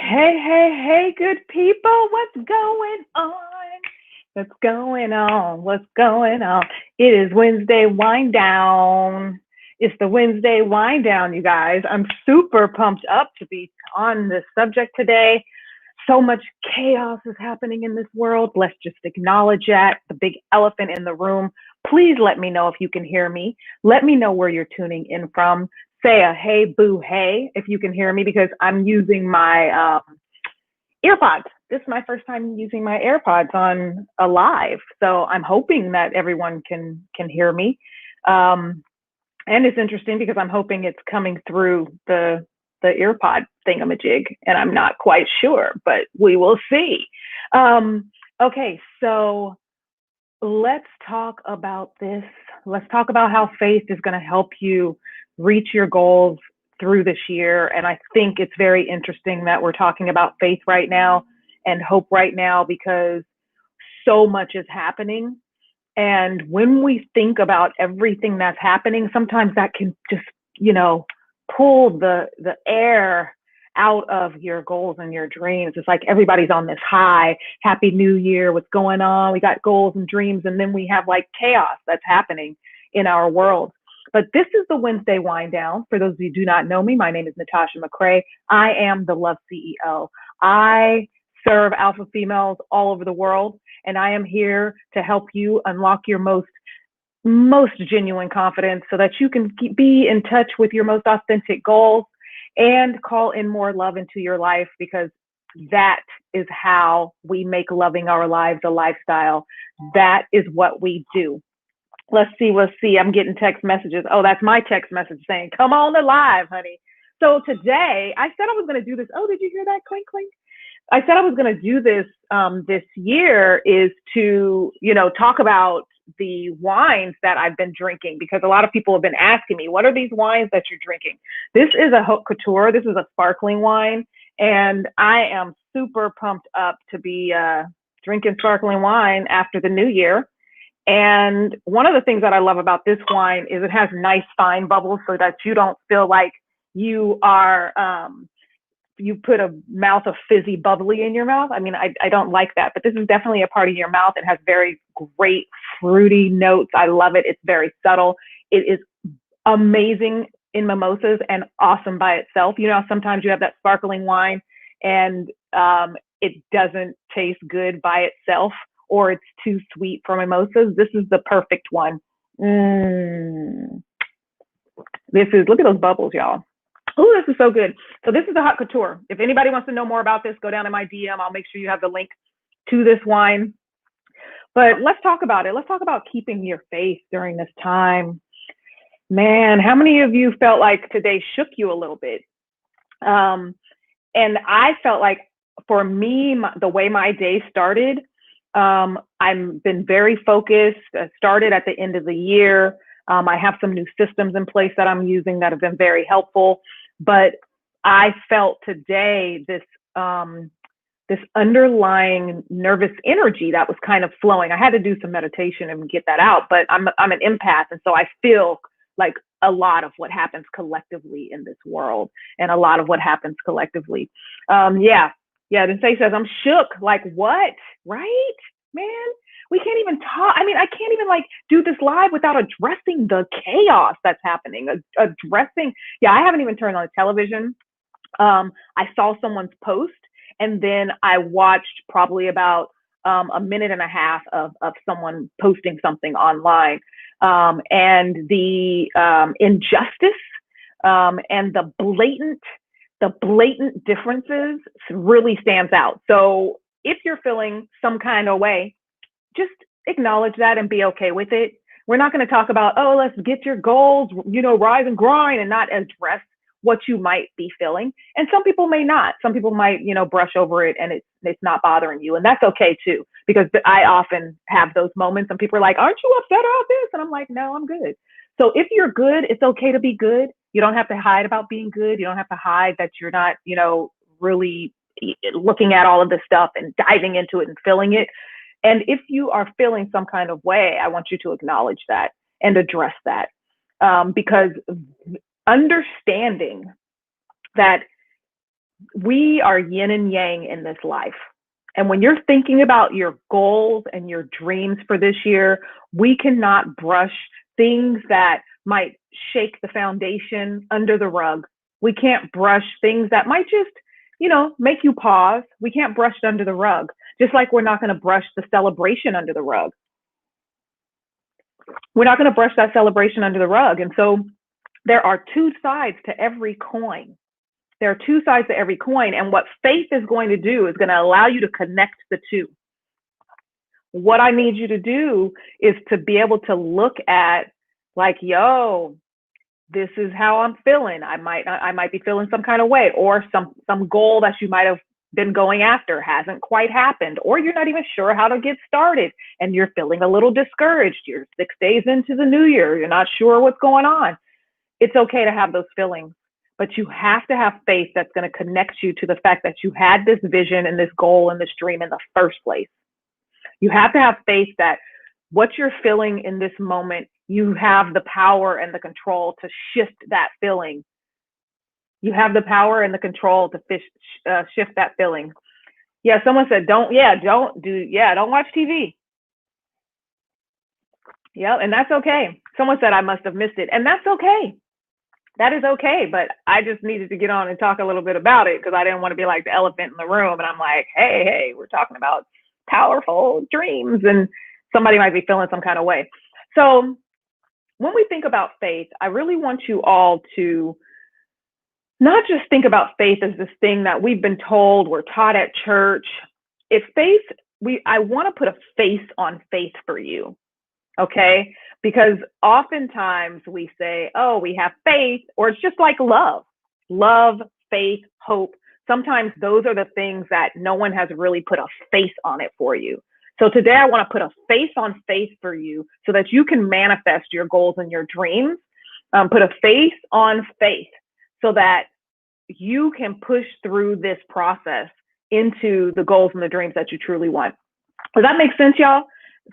Hey, hey, hey, good people. What's going on? What's going on? What's going on? It is Wednesday wind down. It's the Wednesday wind down, you guys. I'm super pumped up to be on this subject today. So much chaos is happening in this world. Let's just acknowledge that, the big elephant in the room. Please let me know if you can hear me. Let me know where you're tuning in from. Say a hey, boo, hey, if you can hear me, because I'm using my earpods. This is my first time using my AirPods on a live, so I'm hoping that everyone can hear me. Um, and it's interesting because I'm hoping it's coming through the earpod thingamajig, and I'm not quite sure, but we will see. Okay, so let's talk about this. Let's talk about how faith is going to help you reach your goals through this year. And I think it's very interesting that we're talking about faith right now and hope right now because so much is happening. And when we think about everything that's happening, sometimes that can just, you know, pull the air out of your goals and your dreams. It's like everybody's on this high, happy new year, what's going on? We got goals and dreams, and then we have like chaos that's happening in our world. But this is the Wednesday wind down. For those of you who do not know me, my name is Natasha McCrae. I am the Love CEO. I serve alpha females all over the world, and I am here to help you unlock your most genuine confidence so that you can be in touch with your most authentic goals and call in more love into your life, because that is how we make loving our lives a lifestyle. That is what we do. Let's see. I'm getting text messages. Oh, that's my text message saying, come on the live, honey. So today I said I was going to do this. Oh, did you hear that clink clink? I said I was going to do this this year is to, talk about the wines that I've been drinking, because a lot of people have been asking me, what are these wines that you're drinking? This is a haute couture. This is a sparkling wine. And I am super pumped up to be drinking sparkling wine after the new year. And one of the things that I love about this wine is it has nice fine bubbles so that you don't feel like you are you put a mouth of fizzy bubbly in your mouth. I mean, I don't like that, but this is definitely a part of your mouth. It has very great fruity notes. I love it. It's very subtle. It is amazing in mimosas and awesome by itself. Sometimes you have that sparkling wine and it doesn't taste good by itself, or it's too sweet for mimosas. This is the perfect one. Mm. Look at those bubbles, y'all. Oh, this is so good. So this is the haute couture. If anybody wants to know more about this, go down in my DM. I'll make sure you have the link to this wine. But let's talk about it. Let's talk about keeping your faith during this time. Man, how many of you felt like today shook you a little bit? And I felt like, for me, the way my day started, I've been very focused. I started at the end of the year. I have some new systems in place that I'm using that have been very helpful. But I felt today this underlying nervous energy that was kind of flowing. I had to do some meditation and get that out, but I'm an empath, and so I feel like a lot of what happens collectively in this world, and a lot of what happens collectively. Then Faye says, I'm shook. Like, what? Right? Man, we can't even talk. I mean, I can't even do this live without addressing the chaos that's happening. I haven't even turned on the television. I saw someone's post, and then I watched probably about a minute and a half of someone posting something online. And the injustice and the blatant differences really stands out. So if you're feeling some kind of way, just acknowledge that and be okay with it. We're not going to talk about, oh, let's get your goals, rise and grind, and not address what you might be feeling. And some people may not. Some people might, brush over it and it's not bothering you. And that's okay too, because I often have those moments and people are like, aren't you upset about this? And I'm like, no, I'm good. So if you're good, it's okay to be good. You don't have to hide about being good. You don't have to hide that you're not, really looking at all of this stuff and diving into it and feeling it. And if you are feeling some kind of way, I want you to acknowledge that and address that. Because understanding that we are yin and yang in this life. And when you're thinking about your goals and your dreams for this year, we cannot brush things that might shake the foundation under the rug. We can't brush things that might just, make you pause. We can't brush it under the rug, just like we're not going to brush the celebration under the rug. We're not going to brush that celebration under the rug. And so there are two sides to every coin. There are two sides to every coin. And what faith is going to do is going to allow you to connect the two. What I need you to do is to be able to look at, like, yo, this is how I'm feeling. I might be feeling some kind of way, or some goal that you might have been going after hasn't quite happened, or you're not even sure how to get started and you're feeling a little discouraged. You're 6 days into the new year. You're not sure what's going on. It's okay to have those feelings, but you have to have faith that's going to connect you to the fact that you had this vision and this goal and this dream in the first place. You have to have faith that what you're feeling in this moment, you have the power and the control to shift that feeling. You have the power and the control to shift that feeling. Yeah, someone said, don't watch TV. Yeah, and that's okay. Someone said I must have missed it, and that's okay. That is okay, but I just needed to get on and talk a little bit about it because I didn't want to be like the elephant in the room. And I'm like, hey, we're talking about powerful dreams, and somebody might be feeling some kind of way. So when we think about faith, I really want you all to not just think about faith as this thing that we've been told, we're taught at church. If faith, I want to put a face on faith for you, okay? Because oftentimes we say, oh, we have faith, or it's just like love, faith, hope. Sometimes those are the things that no one has really put a face on it for you. So today I want to put a face on faith for you so that you can manifest your goals and your dreams. Put a face on faith so that you can push through this process into the goals and the dreams that you truly want. Does that make sense, y'all?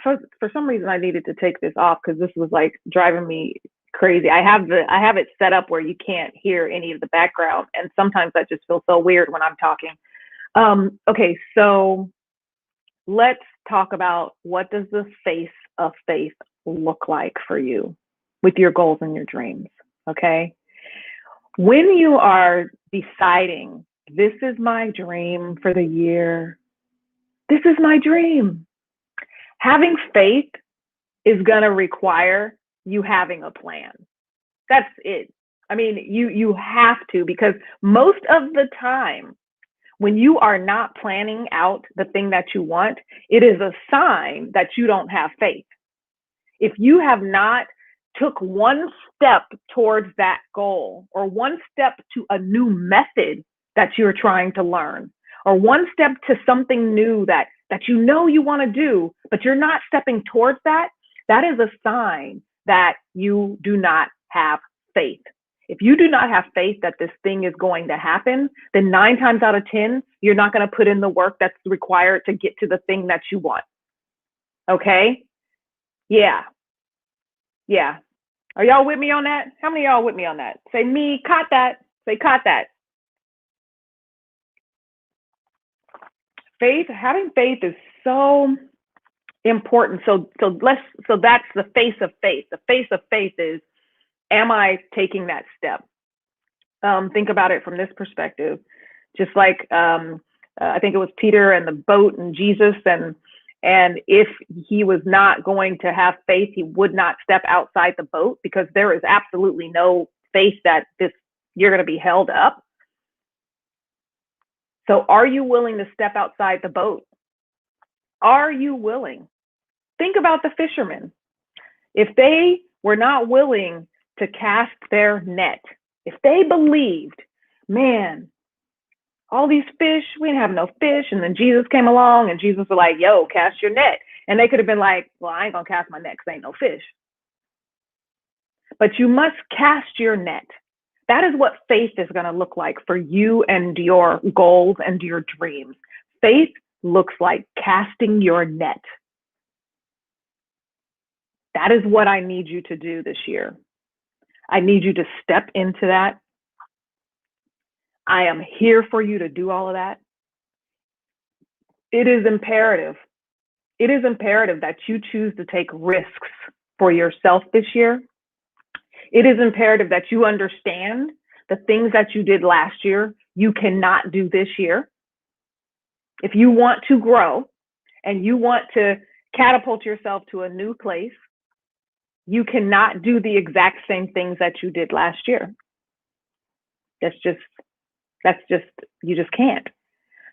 For some reason, I needed to take this off because this was like driving me crazy. I have it set up where you can't hear any of the background, and sometimes that just feels so weird when I'm talking. Okay, so let's talk about, what does the face of faith look like for you with your goals and your dreams, okay? When you are deciding, this is my dream for the year, this is my dream, having faith is going to require you having a plan. That's it. I mean, you have to, because most of the time, when you are not planning out the thing that you want, it is a sign that you don't have faith. If you have not took one step towards that goal, or one step to a new method that you're trying to learn, or one step to something new that you want to do, but you're not stepping towards that, that is a sign that you do not have faith. If you do not have faith that this thing is going to happen, then 9 times out of 10, you're not going to put in the work that's required to get to the thing that you want. Okay? Yeah. Are y'all with me on that? How many of y'all with me on that? Say me, caught that. Say caught that. Having faith is so important. So that's the face of faith. The face of faith is, am I taking that step? Think about it from this perspective. Just like I think it was Peter and the boat and Jesus, and if he was not going to have faith, he would not step outside the boat, because there is absolutely no faith that you're going to be held up. So are you willing to step outside the boat? Are you willing? Think about the fishermen. If they were not willing to cast their net, if they believed, man, all these fish, we didn't have no fish, and then Jesus came along and Jesus was like, yo, cast your net. And they could have been like, well, I ain't gonna cast my net because ain't no fish. But you must cast your net. That is what faith is going to look like for you and your goals and your dreams. Faith looks like casting your net. That is what I need you to do this year. I need you to step into that. I am here for you to do all of that. It is imperative. It is imperative that you choose to take risks for yourself this year. It is imperative that you understand the things that you did last year, you cannot do this year. If you want to grow and you want to catapult yourself to a new place, you cannot do the exact same things that you did last year. You just can't.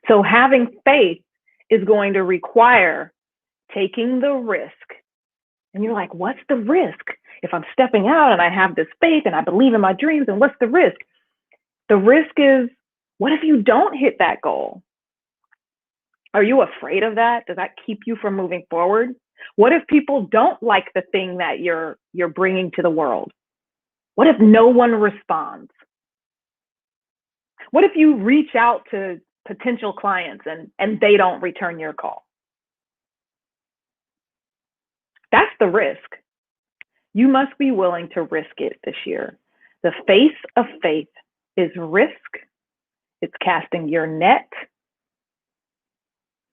So having faith is going to require taking the risk. And you're like, what's the risk? If I'm stepping out and I have this faith and I believe in my dreams, and what's the risk? The risk is, what if you don't hit that goal? Are you afraid of that? Does that keep you from moving forward? What if people don't like the thing that you're bringing to the world? What if no one responds? What if you reach out to potential clients and they don't return your call? That's the risk. You must be willing to risk it this year. The face of faith is risk. It's casting your net.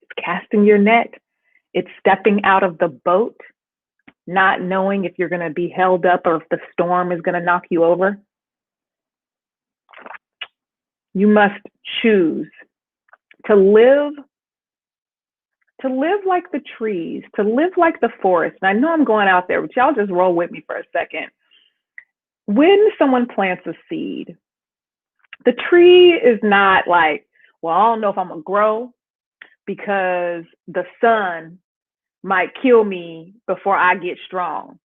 It's casting your net. It's stepping out of the boat, not knowing if you're going to be held up or if the storm is going to knock you over. You must choose to live like the trees, to live like the forest. And I know I'm going out there, but y'all just roll with me for a second. When someone plants a seed, the tree is not like, well, I don't know if I'm going to grow because the sun might kill me before I get strong.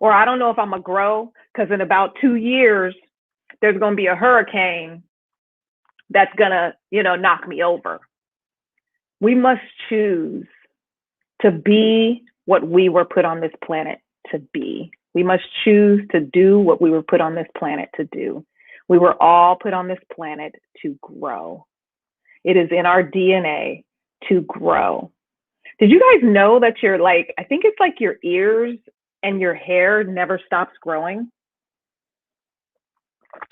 Or I don't know if I'm going to grow because in about 2 years, there's going to be a hurricane that's going to, knock me over. We must choose to be what we were put on this planet to be. We must choose to do what we were put on this planet to do. We were all put on this planet to grow. It is in our DNA to grow. Did you guys know that I think it's like your ears and your hair never stops growing?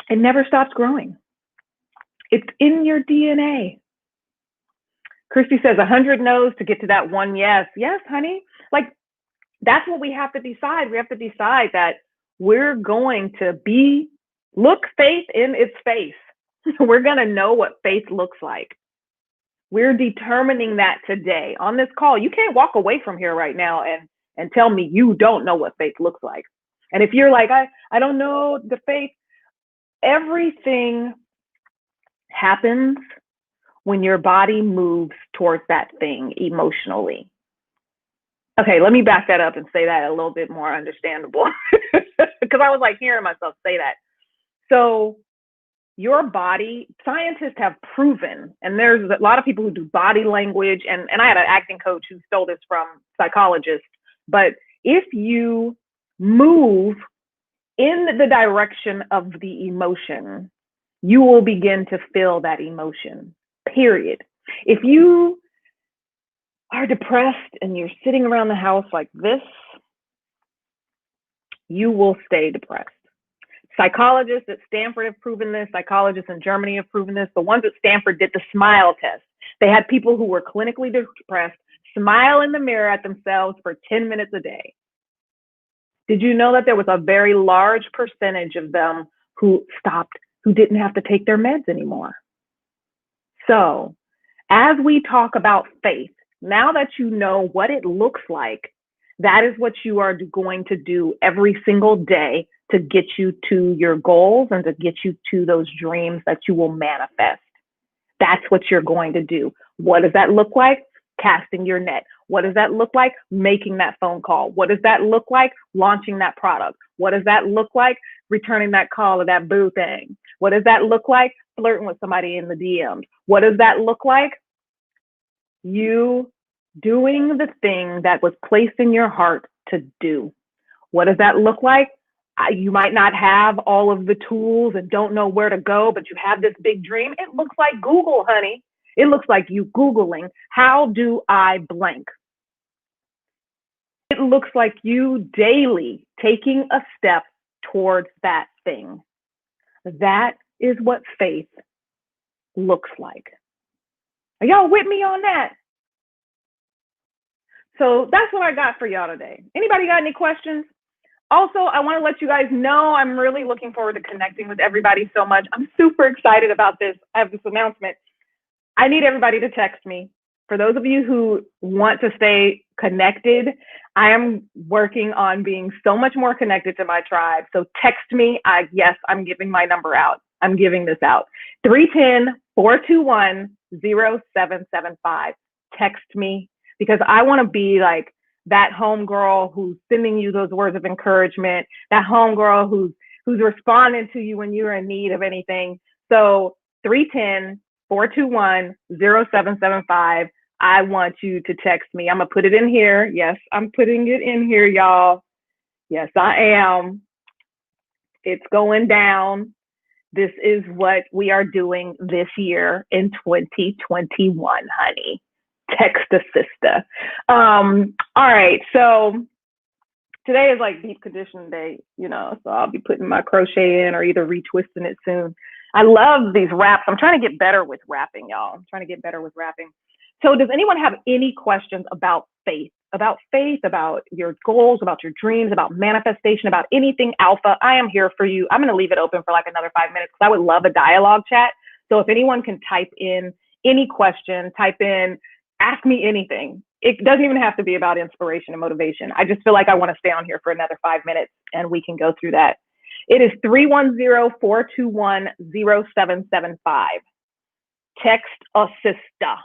It never stops growing. It's in your DNA. Christy says 100 no's to get to that one yes. Yes, honey. That's what we have to decide. We have to decide that we're going to look faith in its face. We're going to know what faith looks like. We're determining that today on this call. You can't walk away from here right now and tell me you don't know what faith looks like. And if you're like, I don't know the faith, everything happens when your body moves towards that thing emotionally. Okay, let me back that up and say that a little bit more understandable because I was hearing myself say that. So your body, scientists have proven, and there's a lot of people who do body language, and I had an acting coach who stole this from psychologists, but if you move in the direction of the emotion, you will begin to feel that emotion, period. If you are depressed and you're sitting around the house like this, you will stay depressed. Psychologists at Stanford have proven this. Psychologists in Germany have proven this. The ones at Stanford did the smile test. They had people who were clinically depressed smile in the mirror at themselves for 10 minutes a day. Did you know that there was a very large percentage of them who didn't have to take their meds anymore? So as we talk about faith, now that you know what it looks like, that is what you are going to do every single day to get you to your goals and to get you to those dreams that you will manifest. That's what you're going to do. What does that look like? Casting your net. What does that look like? Making that phone call. What does that look like? Launching that product. What does that look like? Returning that call or that boo thing. What does that look like? Flirting with somebody in the DMs. What does that look like? You doing the thing that was placed in your heart to do. What does that look like? You might not have all of the tools and don't know where to go, but you have this big dream. It looks like Google, honey. It looks like you Googling, how do I blank? It looks like you daily taking a step towards that thing. That is what faith looks like. Are y'all with me on that? So that's what I got for y'all today. Anybody got any questions? Also, I want to let you guys know I'm really looking forward to connecting with everybody so much. I'm super excited about this. I have this announcement. I need everybody to text me. For those of you who want to stay connected, I am working on being so much more connected to my tribe. So text me. Yes, I'm giving my number out. I'm giving this out. 310-421-0775. Text me because I want to be like that homegirl who's sending you those words of encouragement, that homegirl who's responding to you when you're in need of anything. So 310-421-0775. I want you to text me. I'm going to put it in here. Yes, I'm putting it in here, y'all. Yes, I am. It's going down. This is what we are doing this year in 2021, honey. Text a sister. All right. So today is like deep conditioning day, so I'll be putting my crochet in or either retwisting it soon. I love these wraps. I'm trying to get better with wrapping, y'all. I'm trying to get better with wrapping. So does anyone have any questions about faith, about your goals, about your dreams, about manifestation, about anything alpha? I am here for you. I'm going to leave it open for like another 5 minutes because I would love a dialogue chat. So if anyone can type in any question, type in, ask me anything. It doesn't even have to be about inspiration and motivation. I just feel like I want to stay on here for another 5 minutes and we can go through that. It is 310-421-0775. Text a sister.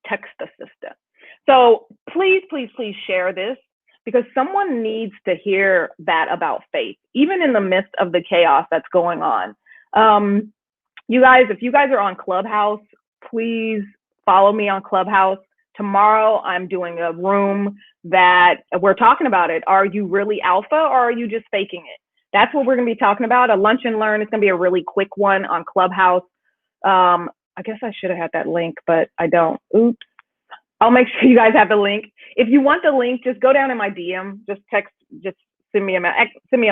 Text a sister. So please, please, please share this because someone needs to hear that about faith, even in the midst of the chaos that's going on. You guys, if you guys are on Clubhouse, please follow me on Clubhouse. Tomorrow, I'm doing a room that we're talking about it. Are you really alpha or are you just faking it? That's what we're going to be talking about. A lunch and learn. It's going to be a really quick one on Clubhouse. I guess I should have had that link, but I don't. Oops. I'll make sure you guys have the link. If you want the link, just go down in my DM. Just send me a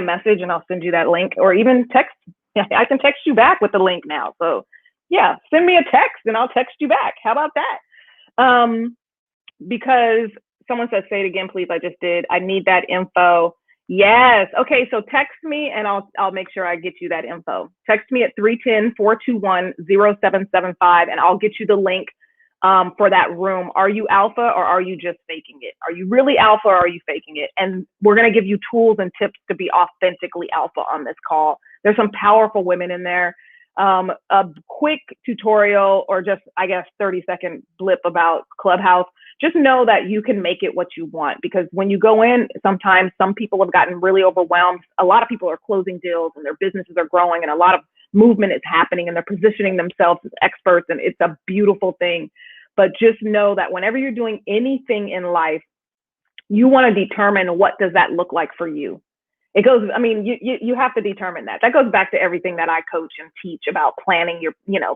message and I'll send you that link, or even text. Yeah, I can text you back with the link now. So yeah, send me a text and I'll text you back. How about that? Because someone said, say it again, please. I just did. I need that info. Yes. Okay. So text me and I'll make sure I get you that info. Text me at 310-421-0775 and I'll get you the link for that room. Are you alpha or are you just faking it? Are you really alpha or are you faking it? And we're going to give you tools and tips to be authentically alpha on this call. There's some powerful women in there. A quick tutorial or just, 30-second blip about Clubhouse. Just know that you can make it what you want, because when you go in, sometimes some people have gotten really overwhelmed. A lot of people are closing deals and their businesses are growing and a lot of movement is happening and they're positioning themselves as experts, and it's a beautiful thing. But just know that whenever you're doing anything in life, you want to determine what does that look like for you. It goes, you have to determine that. That goes back to everything that I coach and teach about planning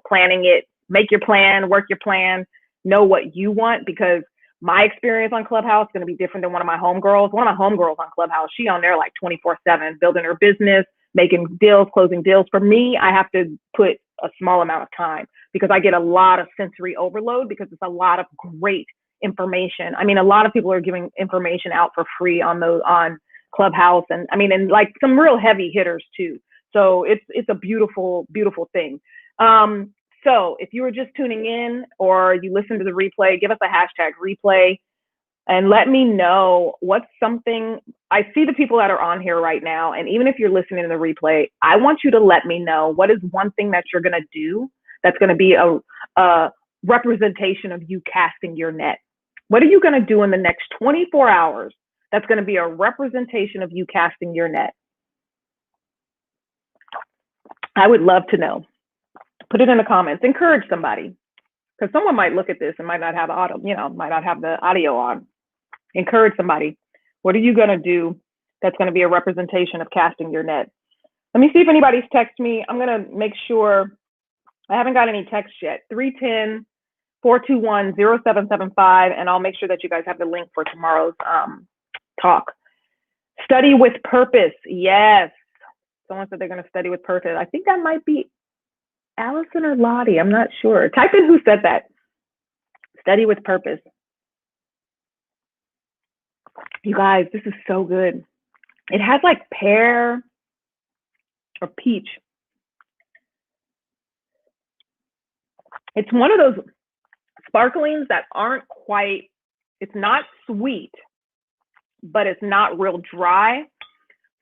planning it, make your plan, work your plan, know what you want, because my experience on Clubhouse is going to be different than one of my homegirls. One of my homegirls on Clubhouse, she on there like 24/7, building her business, making deals, closing deals. For me, I have to put a small amount of time because I get a lot of sensory overload because it's a lot of great information. A lot of people are giving information out for free on Clubhouse, and like some real heavy hitters too. So it's a beautiful, beautiful thing. So if you were just tuning in or you listen to the replay, give us a hashtag replay and let me know what's something. I see the people that are on here right now, and even if you're listening to the replay, I want you to let me know what is one thing that you're going to do that's going to be a representation of you casting your net. What are you going to do in the next 24 hours that's going to be a representation of you casting your net? I would love to know. Put it in the comments. Encourage somebody, because someone might look at this and might not have the audio on. Encourage somebody. What are you going to do that's going to be a representation of casting your net? Let me see if anybody's texted me. I'm going to make sure. I haven't got any texts yet. 310-421-0775, and I'll make sure that you guys have the link for tomorrow's talk. Study with purpose. Yes. Someone said they're going to study with purpose. I think that might be Allison or Lottie? I'm not sure. Type in who said that. Study with purpose. You guys, this is so good. It has like pear or peach. It's one of those sparklings that aren't quite, it's not sweet, but it's not real dry.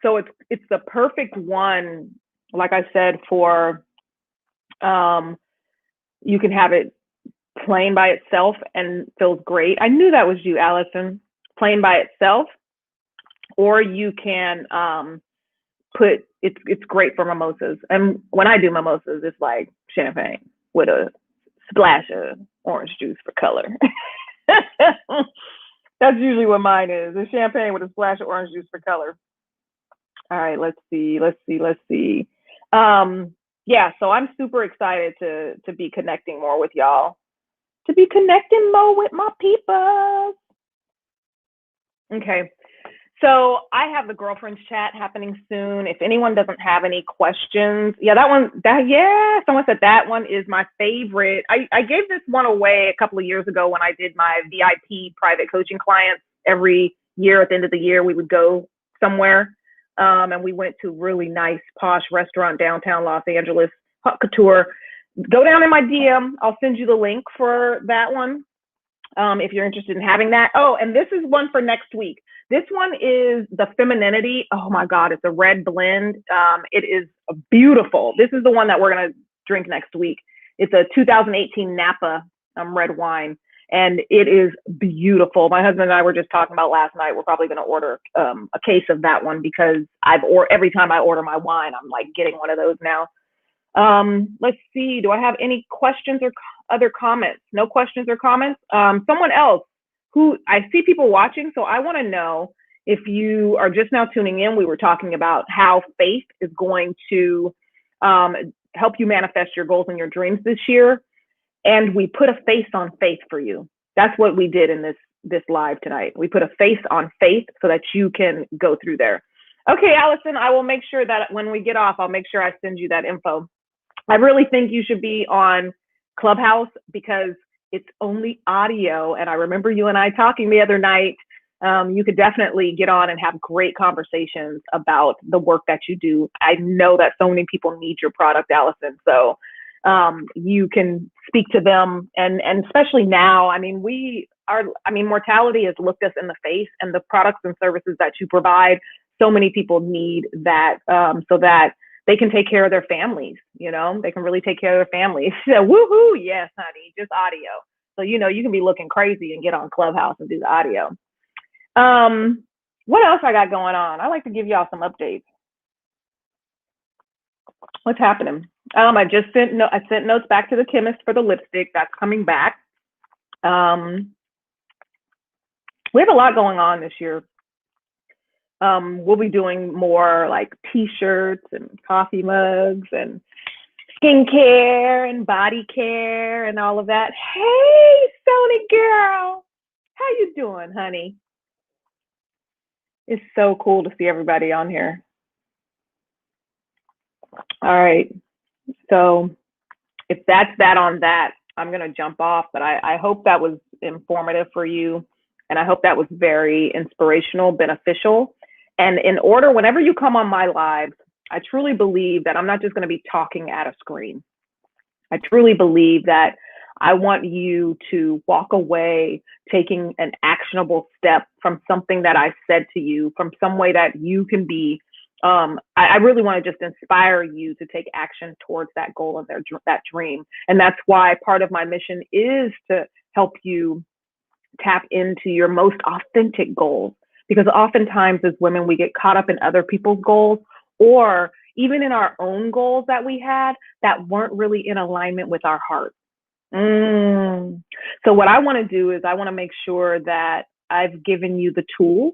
So it's the perfect one, like I said, for you can have it plain by itself and feels great. I knew that was you, Allison. Plain by itself, or you can put it's great for mimosas. And when I do mimosas, it's like champagne with a splash of orange juice for color. That's usually what mine is. A champagne with a splash of orange juice for color. All right, let's see. Yeah, so I'm super excited to be connecting more with y'all. To be connecting more with my people. Okay. So I have the girlfriends chat happening soon. If anyone doesn't have any questions, someone said that one is my favorite. I gave this one away a couple of years ago when I did my VIP private coaching clients. Every year at the end of the year, we would go somewhere. And we went to a really nice posh restaurant downtown Los Angeles, Haute Couture. Go down in my DM. I'll send you the link for that one if you're interested in having that. Oh, and this is one for next week. This one is the Femininity. Oh my God, it's a red blend. It is beautiful. This is the one that we're going to drink next week. It's a 2018 Napa red wine, and it is beautiful. My husband and I were just talking about last night. We're probably going to order a case of that one because every time I order my wine, I'm like getting one of those now. Let's see. Do I have any questions or other comments? No questions or comments. Someone else who I see people watching, so I want to know if you are just now tuning in. We were talking about how faith is going to help you manifest your goals and your dreams this year, and we put a face on faith for you. That's what we did in this live tonight. We put a face on faith so that you can go through there. Okay, Allison, I will make sure that when we get off, I'll make sure I send you that info. I really think you should be on Clubhouse because it's only audio. And I remember you and I talking the other night. You could definitely get on and have great conversations about the work that you do. I know that so many people need your product, Allison. So you can speak to them. And especially now, mortality has looked us in the face, and the products and services that you provide, so many people need that so that they can take care of their families, they can really take care of their families. So, woohoo, yes, honey, just audio. So, you can be looking crazy and get on Clubhouse and do the audio. What else I got going on? I like to give y'all some updates. What's happening? I sent notes back to the chemist for the lipstick. That's coming back. We have a lot going on this year. We'll be doing more like t-shirts and coffee mugs and skincare and body care and all of that. Hey, Sony girl, how you doing, honey? It's so cool to see everybody on here. All right, so if that's that on that, I'm gonna jump off, but I hope that was informative for you, and I hope that was very inspirational, beneficial. And in order, whenever you come on my lives, I truly believe that I'm not just going to be talking at a screen. I truly believe that I want you to walk away taking an actionable step from something that I said to you, from some way that you can be. I really want to just inspire you to take action towards that goal and that dream. And that's why part of my mission is to help you tap into your most authentic goals. Because oftentimes as women, we get caught up in other people's goals, or even in our own goals that we had that weren't really in alignment with our heart. So what I want to do is I want to make sure that I've given you the tools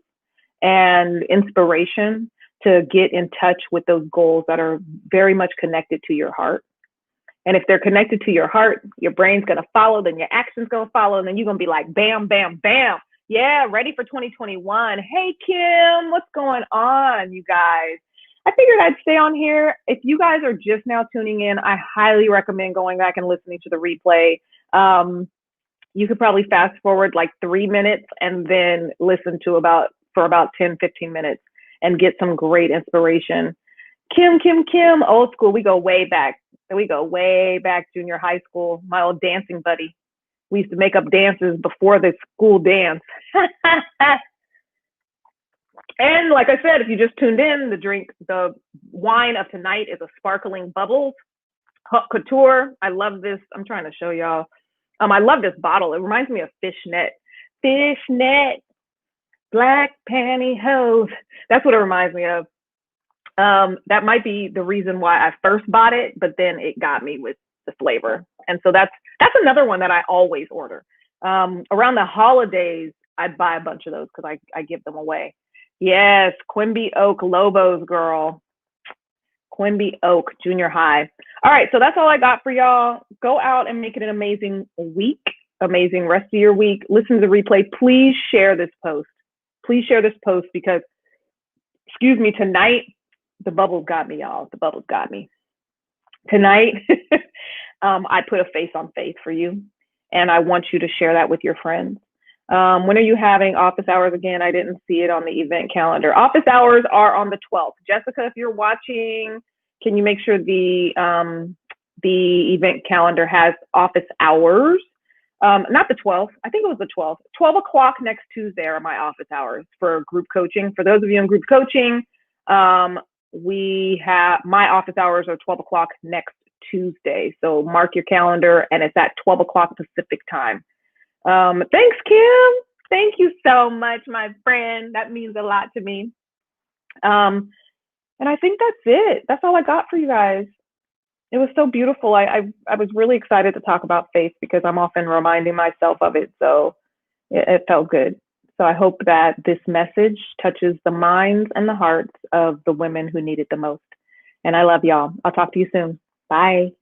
and inspiration to get in touch with those goals that are very much connected to your heart. And if they're connected to your heart, your brain's going to follow, then your action's going to follow, and then you're going to be like, bam, bam, bam. Yeah, ready for 2021. Hey, Kim, what's going on, you guys? I figured I'd stay on here. If you guys are just now tuning in, I highly recommend going back and listening to the replay. You could probably fast forward like 3 minutes and then listen to for about 10, 15 minutes and get some great inspiration. Kim, old school. We go way back. Junior high school. My old dancing buddy. We used to make up dances before the school dance. And like I said, if you just tuned in, the wine of tonight is a sparkling bubbles, Haute Couture. I love this. I'm trying to show y'all. I love this bottle. It reminds me of fishnet. Fishnet, black pantyhose. That's what it reminds me of. That might be the reason why I first bought it, but then it got me with the flavor. And so that's another one that I always order. Around the holidays, I buy a bunch of those because I give them away. Yes, Quimby Oak Lobos, girl. Quimby Oak Junior High. All right, so that's all I got for y'all. Go out and make it an amazing week, amazing rest of your week. Listen to the replay. Please share this post. Please share this post because, excuse me, tonight, the bubbles got me, y'all. The bubbles got me. Tonight, I put a face on faith for you, and I want you to share that with your friends. When are you having office hours again? I didn't see it on the event calendar. Office hours are on the 12th. Jessica, if you're watching, can you make sure the event calendar has office hours? Not the 12th. I think it was the 12th. 12 o'clock next Tuesday are my office hours for group coaching. For those of you in group coaching, we have my office hours are 12 o'clock next Tuesday. So mark your calendar, and it's at 12 o'clock Pacific time. Thanks, Kim. Thank you so much, my friend. That means a lot to me. And I think that's it. That's all I got for you guys. It was so beautiful. I was really excited to talk about faith because I'm often reminding myself of it. So it felt good. So I hope that this message touches the minds and the hearts of the women who need it the most. And I love y'all. I'll talk to you soon. Bye.